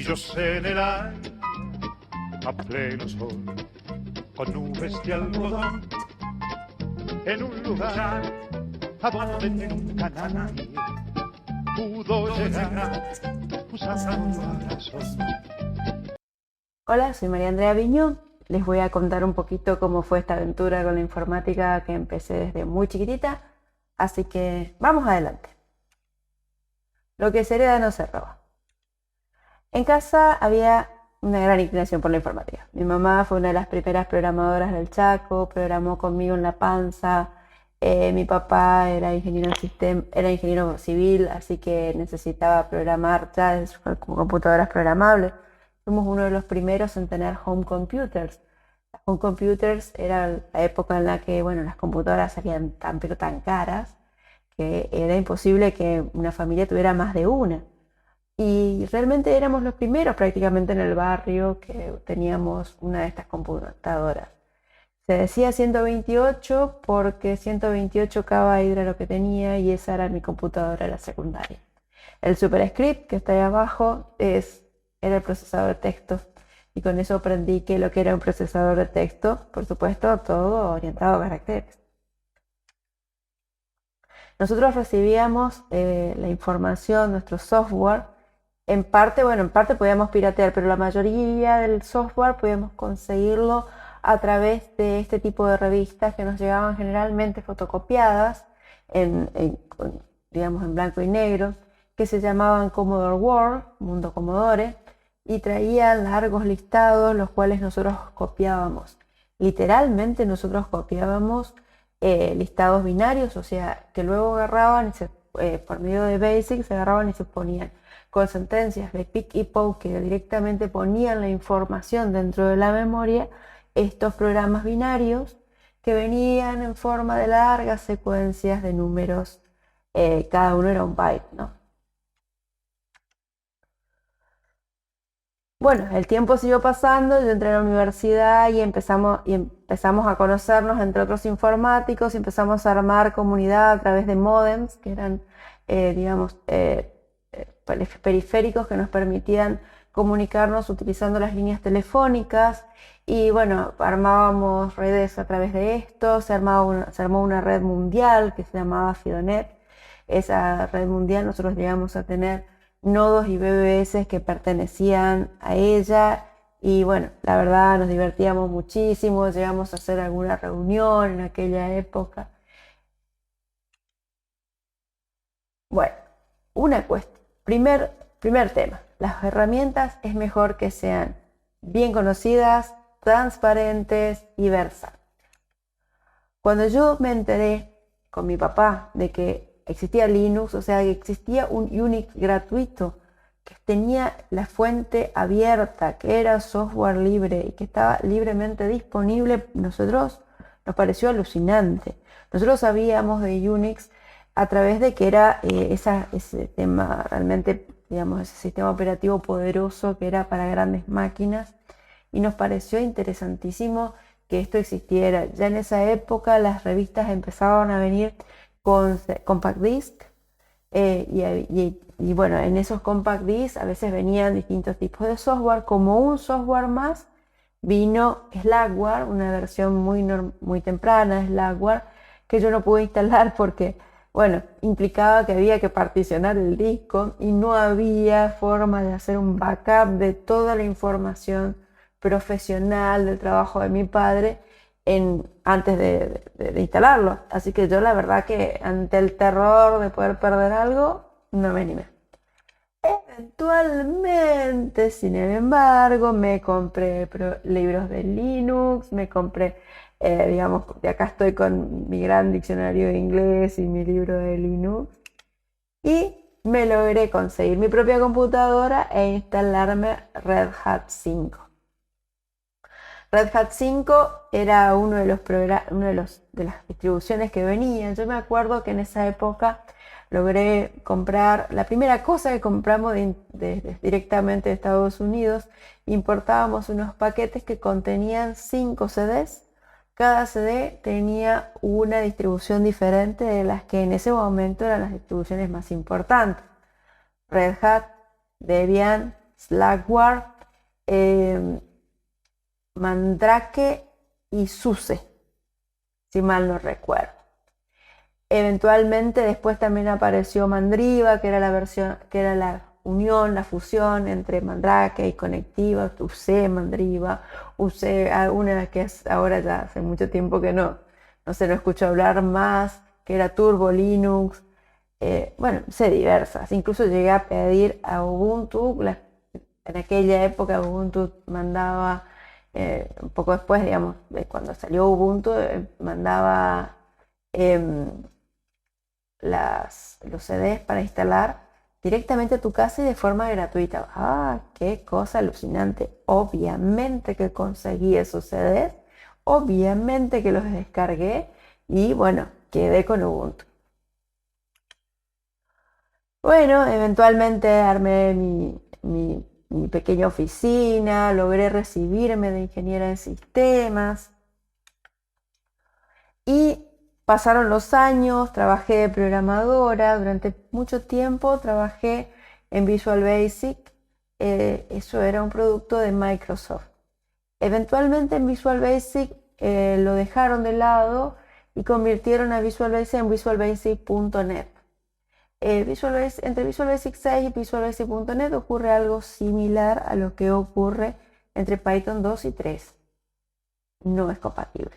Grillos en el aire, a pleno sol, con nubes de algodón, en un lugar a donde nunca nadie pudo llegar, usando razón. Hola, soy María Andrea Viñó. Les voy a contar un poquito cómo fue esta aventura con la informática que empecé desde muy chiquitita, así que vamos adelante. Lo que se hereda no se roba. En casa había una gran inclinación por la informática. Mi mamá fue una de las primeras programadoras del Chaco, programó conmigo en la panza. Mi papá era ingeniero civil, así que necesitaba programar ya con computadoras programables. Fuimos uno de los primeros en tener home computers. Las home computers era la época en la que, las computadoras salían pero tan caras que era imposible que una familia tuviera más de una. Y realmente éramos los primeros prácticamente en el barrio que teníamos una de estas computadoras. Se decía 128 porque 128 KB era lo que tenía y esa era mi computadora de la secundaria. El superscript que está ahí abajo era el procesador de texto y con eso aprendí que lo que era un procesador de texto, por supuesto, todo orientado a caracteres. Nosotros recibíamos la información, nuestro software, en parte podíamos piratear, pero la mayoría del software podíamos conseguirlo a través de este tipo de revistas que nos llegaban generalmente fotocopiadas en blanco y negro, que se llamaban Commodore World, Mundo Commodore, y traían largos listados los cuales nosotros copiábamos. Literalmente nosotros copiábamos listados binarios, o sea, que luego agarraban y por medio de BASIC se agarraban y se ponían con sentencias de pick y poke que directamente ponían la información dentro de la memoria, estos programas binarios que venían en forma de largas secuencias de números, cada uno era un byte, ¿no? Bueno, el tiempo siguió pasando, yo entré a la universidad y empezamos a conocernos entre otros informáticos, y empezamos a armar comunidad a través de modems, que eran, periféricos que nos permitían comunicarnos utilizando las líneas telefónicas. Y armábamos redes a través de esto, se armó una red mundial que se llamaba Fidonet. Esa red mundial nosotros llegamos a tener nodos y BBS que pertenecían a ella y la verdad nos divertíamos muchísimo, llegamos a hacer alguna reunión en aquella época. Una cuestión, primer tema, las herramientas es mejor que sean bien conocidas, transparentes y versátiles. Cuando yo me enteré con mi papá de que existía Linux, o sea que existía un Unix gratuito que tenía la fuente abierta, que era software libre y que estaba libremente disponible, nosotros nos pareció alucinante. Nosotros sabíamos de Unix a través de que era ese tema realmente, ese sistema operativo poderoso que era para grandes máquinas, y nos pareció interesantísimo que esto existiera. Ya en esa época las revistas empezaban a venir con compact disc en esos compact disc a veces venían distintos tipos de software. Como un software más vino Slackware, una versión muy temprana de Slackware que yo no pude instalar porque implicaba que había que particionar el disco y no había forma de hacer un backup de toda la información profesional del trabajo de mi padre antes de instalarlo. Así que yo la verdad que ante el terror de poder perder algo, no me animé. Eventualmente, sin embargo, me compré libros de Linux, me compré, de acá estoy con mi gran diccionario de inglés y mi libro de Linux, y me logré conseguir mi propia computadora e instalarme Red Hat 5. Red Hat 5 era uno de las distribuciones que venían. Yo me acuerdo que en esa época logré comprar, la primera cosa que compramos directamente de Estados Unidos, importábamos unos paquetes que contenían 5 CDs. Cada CD tenía una distribución diferente de las que en ese momento eran las distribuciones más importantes. Red Hat, Debian, Slackware, Mandrake y SUSE, si mal no recuerdo. Eventualmente después también apareció Mandriva, que era la versión, que era la unión, la fusión entre Mandrake y Conectiva. Usé Mandriva, usé una que es ahora ya hace mucho tiempo que no se lo escucho hablar más, que era Turbo Linux. Bueno, sé diversas. Incluso llegué a pedir a Ubuntu. En aquella época Ubuntu mandaba, un poco después, digamos, cuando salió Ubuntu, mandaba los CDs para instalar directamente a tu casa y de forma gratuita. ¡Ah, qué cosa alucinante! Obviamente que conseguí esos CDs, obviamente que los descargué y bueno, quedé con Ubuntu. Bueno, eventualmente armé mi pequeña oficina, logré recibirme de ingeniera en sistemas y pasaron los años, trabajé de programadora, durante mucho tiempo trabajé en Visual Basic, eso era un producto de Microsoft. Eventualmente en Visual Basic lo dejaron de lado y convirtieron a Visual Basic en visualbasic.net. Entre Visual Basic 6 y Visual Basic.net ocurre algo similar a lo que ocurre entre Python 2 y 3. No es compatible.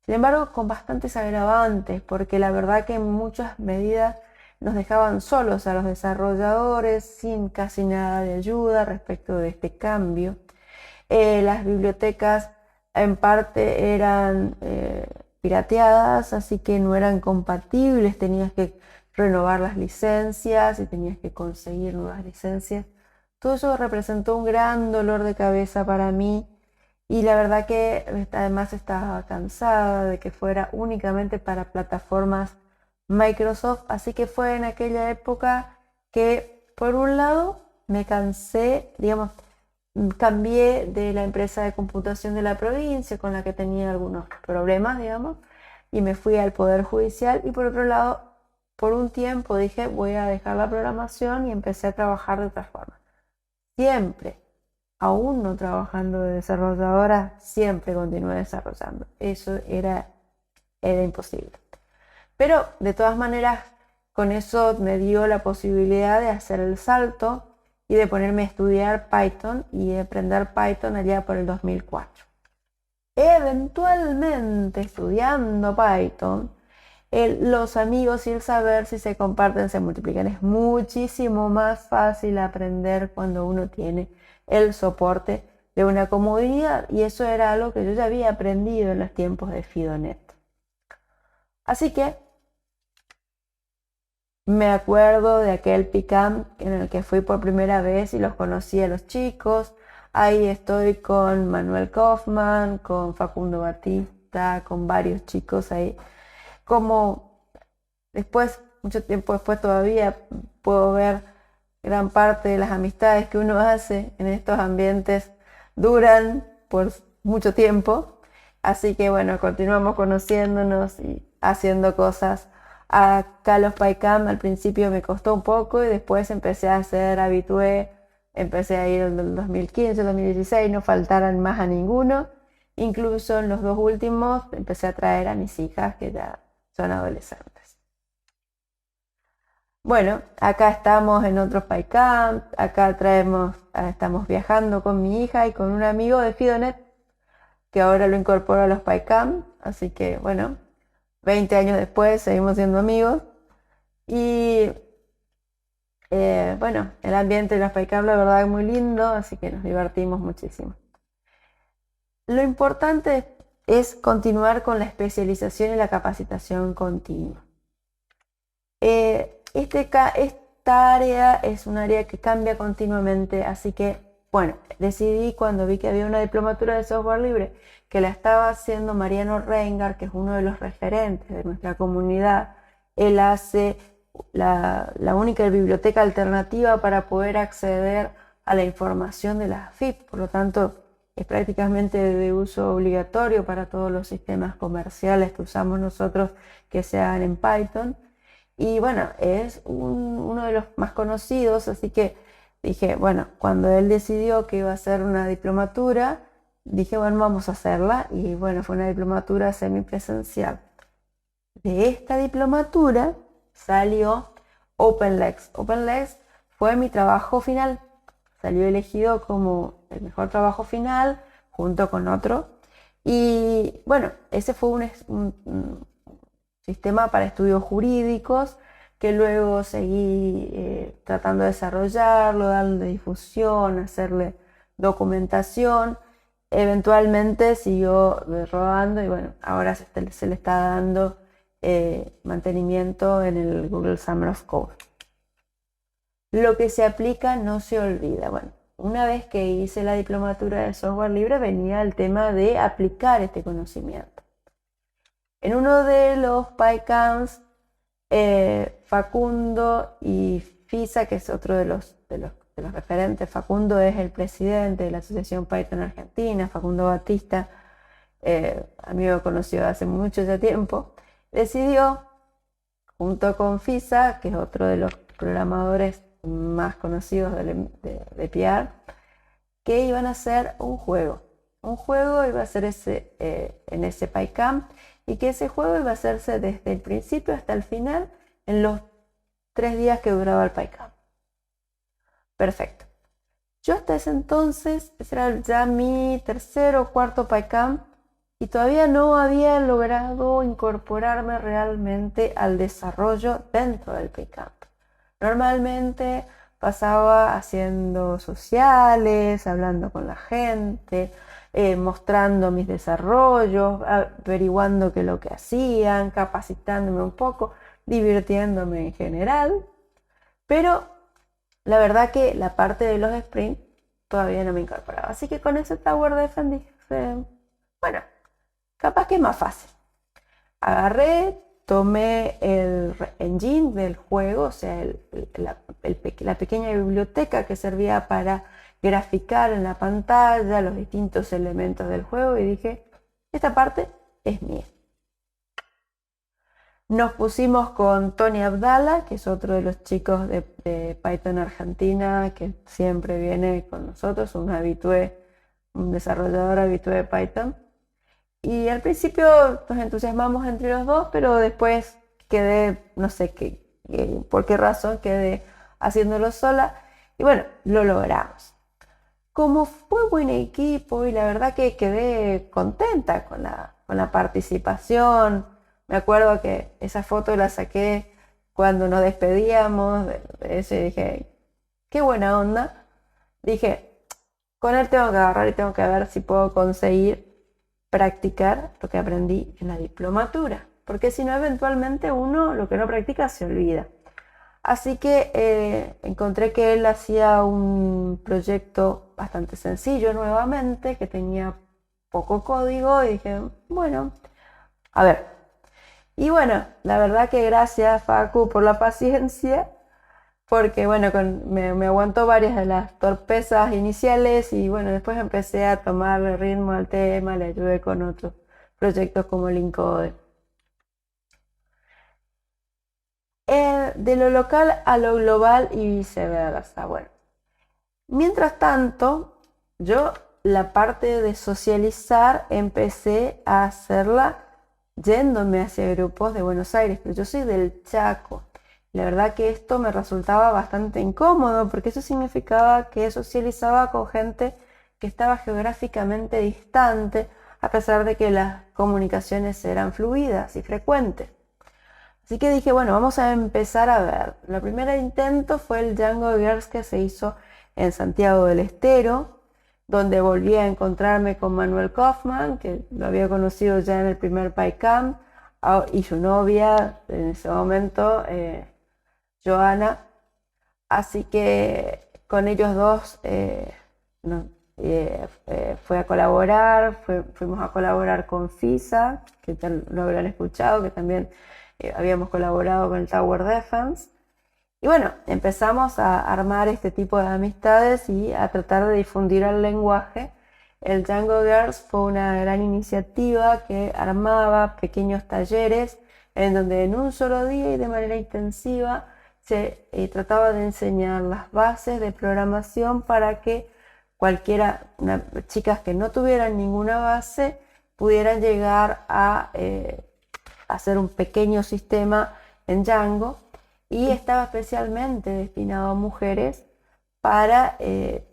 Sin embargo, con bastantes agravantes, porque la verdad que en muchas medidas nos dejaban solos a los desarrolladores, sin casi nada de ayuda respecto de este cambio. Las bibliotecas en parte eran pirateadas, así que no eran compatibles, tenías que renovar las licencias y tenías que conseguir nuevas licencias. Todo eso representó un gran dolor de cabeza para mí. Y la verdad que además estaba cansada de que fuera únicamente para plataformas Microsoft. Así que fue en aquella época que, por un lado, me cansé, digamos, cambié de la empresa de computación de la provincia con la que tenía algunos problemas, digamos, y me fui al Poder Judicial. Y por otro lado, por un tiempo dije, voy a dejar la programación y empecé a trabajar de otra forma. Siempre. Aún no trabajando de desarrolladora, siempre continué desarrollando. Eso era imposible. Pero de todas maneras, con eso me dio la posibilidad de hacer el salto y de ponerme a estudiar Python y de aprender Python allá por el 2004. Eventualmente, estudiando Python, los amigos y el saber, si se comparten, se multiplican. Es muchísimo más fácil aprender cuando uno tiene el soporte de una comunidad, y eso era algo que yo ya había aprendido en los tiempos de Fidonet. Así que me acuerdo de aquel Picamp en el que fui por primera vez y los conocí a los chicos. Ahí estoy con Manuel Kaufman, con Facundo Batista, con varios chicos ahí. Como después, mucho tiempo después todavía, puedo ver gran parte de las amistades que uno hace en estos ambientes duran por mucho tiempo. Así que bueno, continuamos conociéndonos y haciendo cosas. Acá los PyCamp al principio me costó un poco y después empecé a ser habitué. Empecé a ir en el 2015, 2016, no faltaran más a ninguno. Incluso en los dos últimos empecé a traer a mis hijas que ya son adolescentes. Bueno, acá estamos en otros PyCamp, acá estamos viajando con mi hija y con un amigo de Fidonet que ahora lo incorporo a los PyCamp, así que bueno, 20 años después seguimos siendo amigos. Y bueno, el ambiente de los PyCamp la verdad es muy lindo, así que nos divertimos muchísimo. Lo importante es continuar con la especialización y la capacitación continua. Esta área es un área que cambia continuamente, así que, bueno, decidí cuando vi que había una diplomatura de software libre que la estaba haciendo Mariano Reingar, que es uno de los referentes de nuestra comunidad. Él hace la única biblioteca alternativa para poder acceder a la información de las FIP, por lo tanto, es prácticamente de uso obligatorio para todos los sistemas comerciales que usamos nosotros que se hagan en Python. Y bueno, es uno de los más conocidos, así que dije, bueno, cuando él decidió que iba a hacer una diplomatura, dije, bueno, vamos a hacerla. Y bueno, fue una diplomatura semipresencial. De esta diplomatura salió OpenLex. OpenLex fue mi trabajo final. Salió elegido como el mejor trabajo final junto con otro. Y bueno, ese fue un sistema para estudios jurídicos que luego seguí tratando de desarrollarlo, darle difusión, hacerle documentación. Eventualmente siguió rodando y bueno, ahora se le está dando mantenimiento en el Google Summer of Code. Lo que se aplica no se olvida. Bueno, una vez que hice la diplomatura de software libre venía el tema de aplicar este conocimiento. En uno de los PyCamps, Facundo y Fisa, que es otro de los referentes, Facundo es el presidente de la Asociación Python Argentina, Facundo Batista, amigo conocido hace mucho ya tiempo, decidió, junto con Fisa, que es otro de los programadores más conocidos de PR, que iban a hacer un juego. Un juego iba a ser en ese PyCamp y que ese juego iba a hacerse desde el principio hasta el final en los 3 días que duraba el PyCamp. Perfecto. Yo hasta ese entonces, ese era ya mi tercer o cuarto PyCamp y todavía no había logrado incorporarme realmente al desarrollo dentro del PyCamp. Normalmente pasaba haciendo sociales, hablando con la gente, mostrando mis desarrollos, averiguando qué es lo que hacían, capacitándome un poco, divirtiéndome en general. Pero la verdad que la parte de los sprints todavía no me incorporaba. Así que con ese Tower Defense dije, bueno, capaz que es más fácil. Agarré, tomé el engine del juego, o sea, la pequeña biblioteca que servía para graficar en la pantalla los distintos elementos del juego y dije, esta parte es mía. Nos pusimos con Tony Abdala, que es otro de los chicos de Python Argentina, que siempre viene con nosotros, un desarrollador habitué de Python. Y al principio nos entusiasmamos entre los dos, pero después quedé, no sé por qué razón, quedé haciéndolo sola. Y bueno, lo logramos. Como fue buen equipo y la verdad que quedé contenta con la participación. Me acuerdo que esa foto la saqué cuando nos despedíamos de eso y dije, qué buena onda. Dije, con él tengo que agarrar y tengo que ver si puedo conseguir practicar lo que aprendí en la diplomatura, porque si no eventualmente uno lo que no practica se olvida. Así que encontré que él hacía un proyecto bastante sencillo nuevamente, que tenía poco código y dije, bueno, a ver. Y bueno, la verdad que gracias Facu por la paciencia, porque bueno, me aguantó varias de las torpezas iniciales y bueno, después empecé a tomarle ritmo al tema, le ayudé con otros proyectos como Linkode. De lo local a lo global y viceversa. Bueno, mientras tanto, yo la parte de socializar empecé a hacerla yéndome hacia grupos de Buenos Aires, pero yo soy del Chaco. La verdad que esto me resultaba bastante incómodo porque eso significaba que socializaba con gente que estaba geográficamente distante, a pesar de que las comunicaciones eran fluidas y frecuentes. Así que dije, bueno, vamos a empezar a ver. El primer intento fue el Django Girls que se hizo en Santiago del Estero, donde volví a encontrarme con Manuel Kaufman, que lo había conocido ya en el primer PyCamp, y su novia en ese momento, Joana. Así que con ellos dos fue a colaborar, fuimos a colaborar con FISA, que lo habrán escuchado, que también habíamos colaborado con el Tower Defense. Y bueno, empezamos a armar este tipo de amistades y a tratar de difundir el lenguaje. El Django Girls fue una gran iniciativa que armaba pequeños talleres en donde en un solo día y de manera intensiva se trataba de enseñar las bases de programación para que chicas que no tuvieran ninguna base pudieran llegar a hacer un pequeño sistema en Django, y estaba especialmente destinado a mujeres para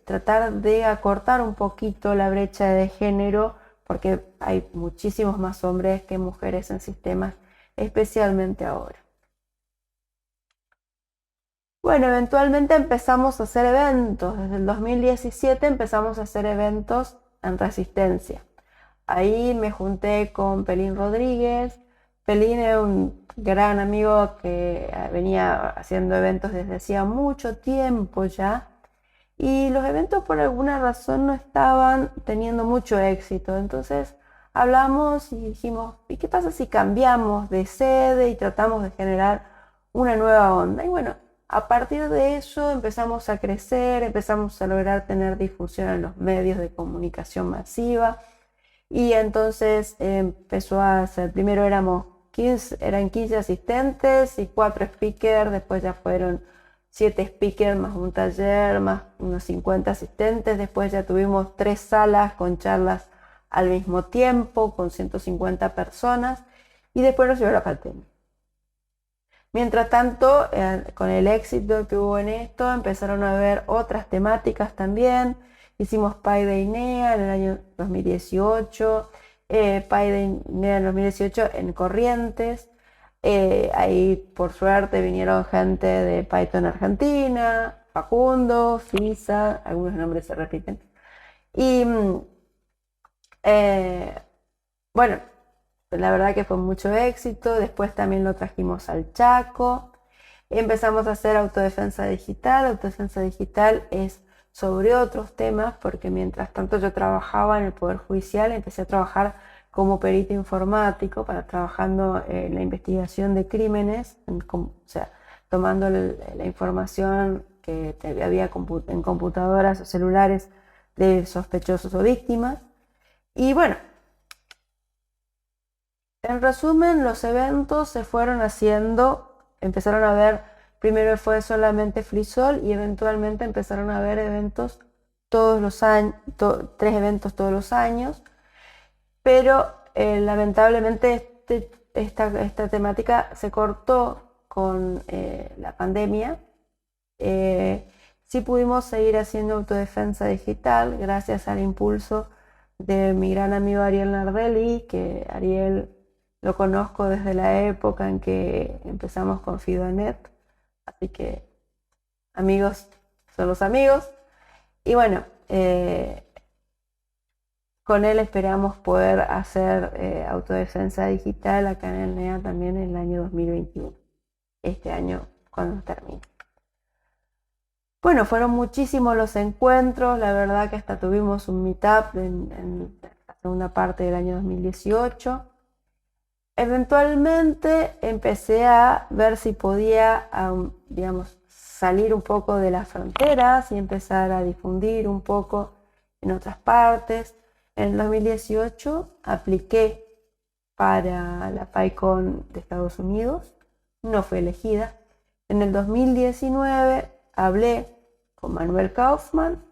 tratar de acortar un poquito la brecha de género, porque hay muchísimos más hombres que mujeres en sistemas, especialmente ahora. Bueno, eventualmente empezamos a hacer eventos. Desde el 2017 empezamos a hacer eventos en Resistencia. Ahí me junté con Pelín Rodríguez. Pelín es un gran amigo que venía haciendo eventos desde hacía mucho tiempo ya. Y los eventos por alguna razón no estaban teniendo mucho éxito. Entonces hablamos y dijimos, ¿y qué pasa si cambiamos de sede y tratamos de generar una nueva onda? Y bueno, a partir de eso empezamos a crecer, empezamos a lograr tener difusión en los medios de comunicación masiva. Y entonces empezó a ser, primero eran 15 asistentes y 4 speakers, después ya fueron 7 speakers más un taller, más unos 50 asistentes, después ya tuvimos 3 salas con charlas al mismo tiempo, con 150 personas, y después nos llegó la pandemia. Mientras tanto, con el éxito que hubo en esto, empezaron a haber otras temáticas también. Hicimos Pi de INEA en el año 2018, Pi de INEA en 2018 en Corrientes. Ahí, por suerte, vinieron gente de Python Argentina, Facundo, FISA, algunos nombres se repiten. Y bueno, la verdad que fue mucho éxito. Después también lo trajimos al Chaco. Empezamos a hacer autodefensa digital. Autodefensa digital es sobre otros temas, porque mientras tanto yo trabajaba en el Poder Judicial, empecé a trabajar como perito informático, trabajando en la investigación de crímenes, o sea, tomando la información que había en computadoras o celulares de sospechosos o víctimas. Y bueno, en resumen, los eventos se fueron haciendo, empezaron a haber, primero fue solamente FreeSol y eventualmente empezaron a haber eventos todos los años, 3 eventos todos los años, pero lamentablemente esta temática se cortó con la pandemia. Sí pudimos seguir haciendo autodefensa digital gracias al impulso de mi gran amigo Ariel Nardelli, que Ariel lo conozco desde la época en que empezamos con Fidonet, así que amigos son los amigos. Y bueno, con él esperamos poder hacer autodefensa digital acá en el NEA también en el año 2021, este año cuando termine. Bueno, fueron muchísimos los encuentros, la verdad que hasta tuvimos un meetup en la segunda parte del año 2018. Eventualmente empecé a ver si podía, digamos, salir un poco de las fronteras y empezar a difundir un poco en otras partes. En el 2018 apliqué para la PyCon de Estados Unidos, no fui elegida. En el 2019 hablé con Manuel Kaufman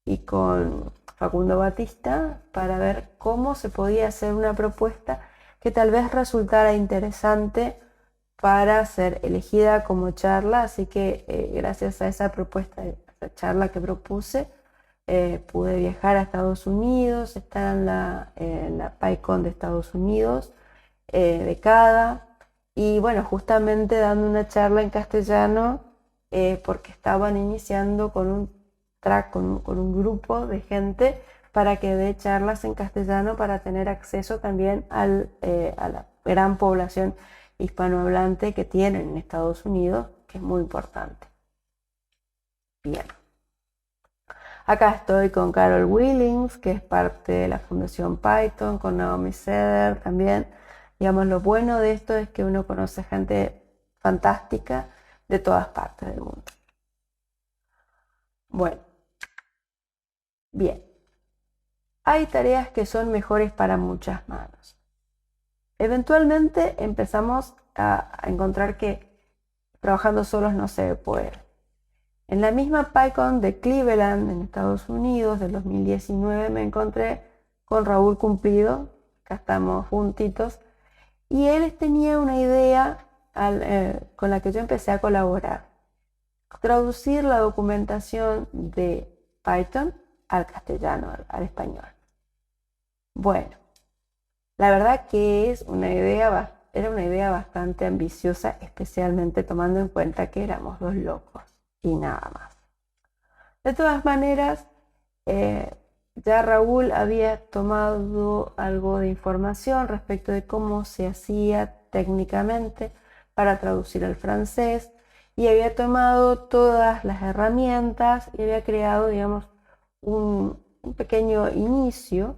y con Facundo Batista para ver cómo se podía hacer una propuesta que tal vez resultara interesante para ser elegida como charla. Así que gracias a esa propuesta, a esa charla que propuse, pude viajar a Estados Unidos, estar en la PyCon de Estados Unidos, de CADA, y bueno, justamente dando una charla en castellano, porque estaban iniciando con un track, con un grupo de gente para que dé charlas en castellano, para tener acceso también a la gran población hispanohablante que tienen en Estados Unidos, que es muy importante. Bien. Acá estoy con Carol Willings, que es parte de la Fundación Python, con Naomi Seder también. Digamos, lo bueno de esto es que uno conoce gente fantástica de todas partes del mundo. Bueno, bien. Hay tareas que son mejores para muchas manos. Eventualmente empezamos a encontrar que trabajando solos no se puede. En la misma PyCon de Cleveland, en Estados Unidos, del 2019, me encontré con Raúl Cumplido, acá estamos juntitos, y él tenía una idea con la que yo empecé a colaborar: traducir la documentación de Python al castellano, al español. Bueno, la verdad que era una idea bastante ambiciosa, especialmente tomando en cuenta que éramos dos locos y nada más. De todas maneras, ya Raúl había tomado algo de información respecto de cómo se hacía técnicamente para traducir al francés, y había tomado todas las herramientas y había creado, digamos, un pequeño inicio.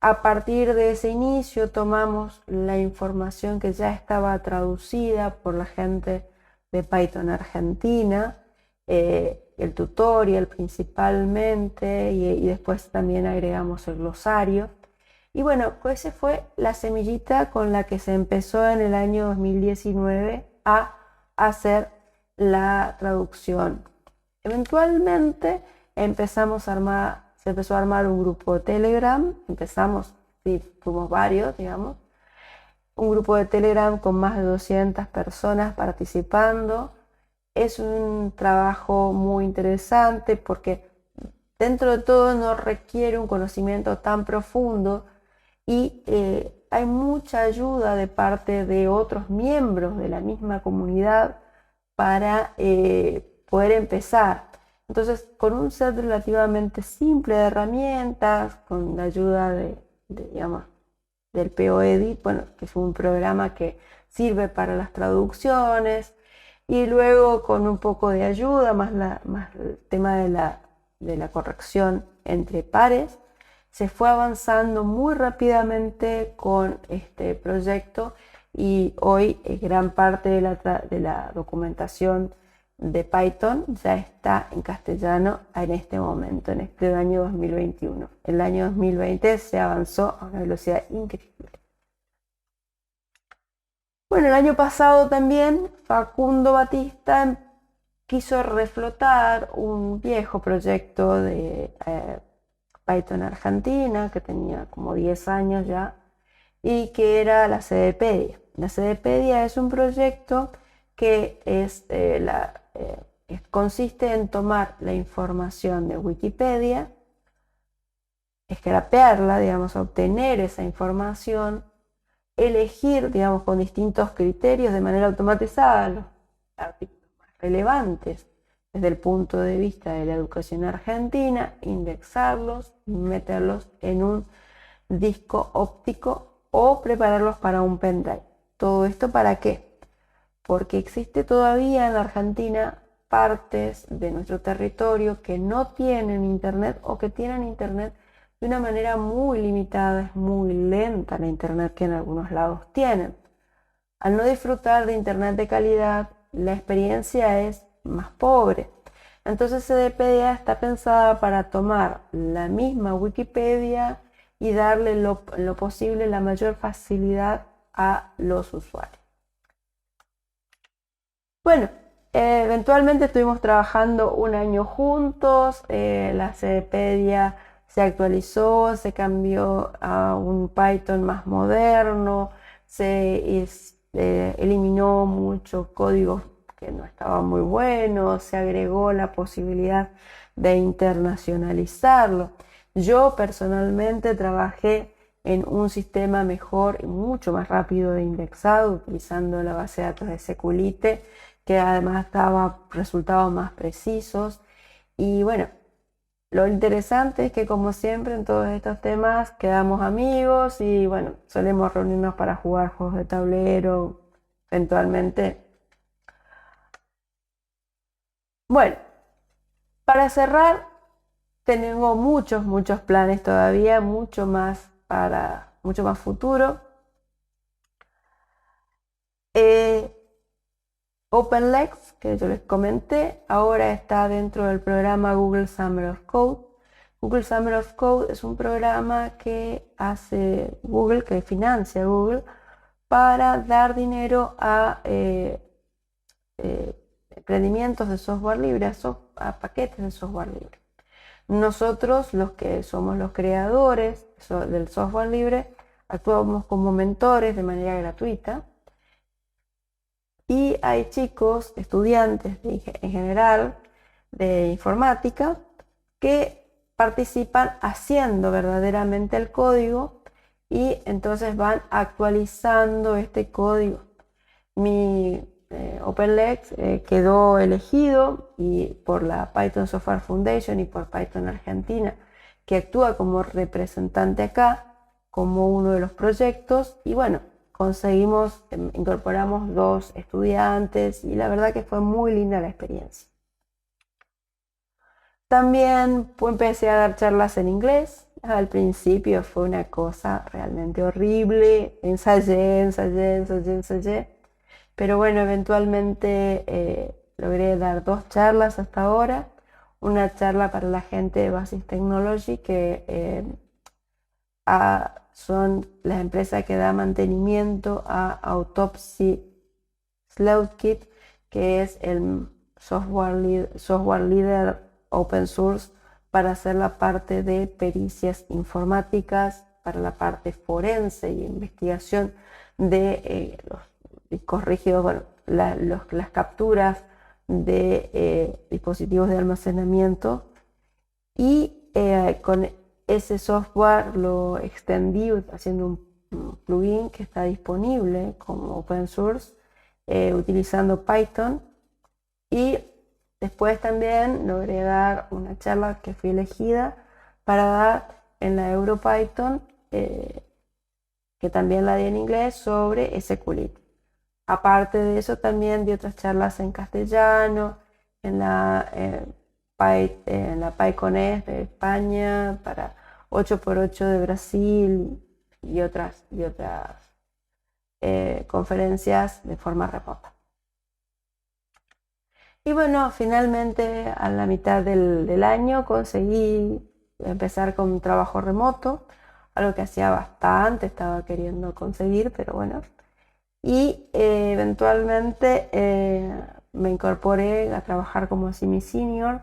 A partir de ese inicio tomamos la información que ya estaba traducida por la gente de Python Argentina, el tutorial principalmente, y después también agregamos el glosario. Y bueno, esa fue la semillita con la que se empezó en el año 2019 a hacer la traducción. Eventualmente se empezó a armar un grupo de Telegram. Fuimos varios, digamos. Un grupo de Telegram con más de 200 personas participando. Es un trabajo muy interesante porque dentro de todo no requiere un conocimiento tan profundo, y hay mucha ayuda de parte de otros miembros de la misma comunidad para poder empezar. Entonces, con un set relativamente simple de herramientas, con la ayuda digamos, del POEdit, bueno, que es un programa que sirve para las traducciones, y luego con un poco de ayuda, más el tema de la corrección entre pares, se fue avanzando muy rápidamente con este proyecto, y hoy gran parte de la documentación de Python ya está en castellano en este momento, en este año 2021. El año 2020 se avanzó a una velocidad increíble. Bueno, el año pasado también Facundo Batista quiso reflotar un viejo proyecto de Python Argentina, que tenía como 10 años ya, y que era la CDpedia. La CDpedia es un proyecto que consiste en tomar la información de Wikipedia, scrapearla, digamos, obtener esa información, elegir, digamos, con distintos criterios de manera automatizada los artículos más relevantes desde el punto de vista de la educación argentina, indexarlos y meterlos en un disco óptico o prepararlos para un pendrive. ¿Todo esto para qué? Porque existe todavía en la Argentina partes de nuestro territorio que no tienen internet, o que tienen internet de una manera muy limitada. Es muy lenta la internet que en algunos lados tienen. Al no disfrutar de internet de calidad, la experiencia es más pobre. Entonces CDpedia está pensada para tomar la misma Wikipedia y darle lo posible la mayor facilidad a los usuarios. Bueno, eventualmente estuvimos trabajando un año juntos. La CDpedia se actualizó, se cambió a un Python más moderno, se eliminó mucho código que no estaba muy bueno, se agregó la posibilidad de internacionalizarlo. Yo personalmente trabajé en un sistema mejor y mucho más rápido de indexado, utilizando la base de datos de Sequlite, que además daba resultados más precisos. Y bueno, lo interesante es que, como siempre en todos estos temas, quedamos amigos y bueno, solemos reunirnos para jugar juegos de tablero eventualmente. Bueno, para cerrar, tengo muchos planes todavía, mucho más futuro. OpenLex, que yo les comenté, ahora está dentro del programa Google Summer of Code. Google Summer of Code es un programa que hace Google, que financia Google, para dar dinero a emprendimientos de software libre a paquetes de software libre. Nosotros, los que somos los creadores del software libre, actuamos como mentores de manera gratuita. Y hay chicos, estudiantes en general de informática, que participan haciendo verdaderamente el código y entonces van actualizando este código. Mi OpenLex quedó elegido y por la Python Software Foundation y por Python Argentina, que actúa como representante acá, como uno de los proyectos, y bueno, incorporamos 2 estudiantes y la verdad que fue muy linda la experiencia. También empecé a dar charlas en inglés. Al principio fue una cosa realmente horrible, ensayé, pero bueno, eventualmente logré dar 2 charlas hasta ahora. Una charla para la gente de Basis Technology, que son las empresas que dan mantenimiento a Autopsy Sleuthkit, que es el software líder open source para hacer la parte de pericias informáticas, para la parte forense y investigación de los discos rígidos, bueno, las capturas de dispositivos de almacenamiento. Y con ese software lo extendí haciendo un plugin que está disponible como open source, utilizando Python. Y después también logré dar una charla que fui elegida para dar en la EuroPython, que también la di en inglés, sobre SQLite. Aparte de eso, también di otras charlas en castellano, en la PyConES de España, para 8x8 de Brasil y otras conferencias de forma remota. Y bueno, finalmente a la mitad del año conseguí empezar con un trabajo remoto, algo que hacía bastante, estaba queriendo conseguir, pero bueno. Y eventualmente me incorporé a trabajar como semi-senior.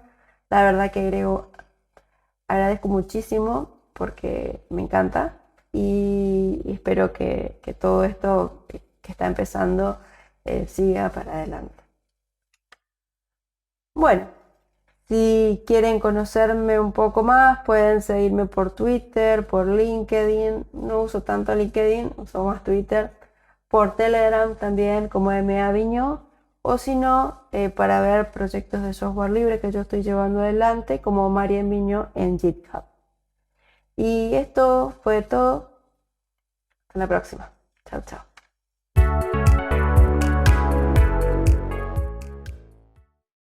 La verdad que agradezco muchísimo porque me encanta y espero que todo esto que está empezando siga para adelante. Bueno, si quieren conocerme un poco más, pueden seguirme por Twitter, por LinkedIn. No uso tanto LinkedIn, uso más Twitter. Por Telegram también como MA Viñó, o si no, para ver proyectos de software libre que yo estoy llevando adelante como Marian Viñó en GitHub. Y esto fue todo. Hasta la próxima. Chao, chao.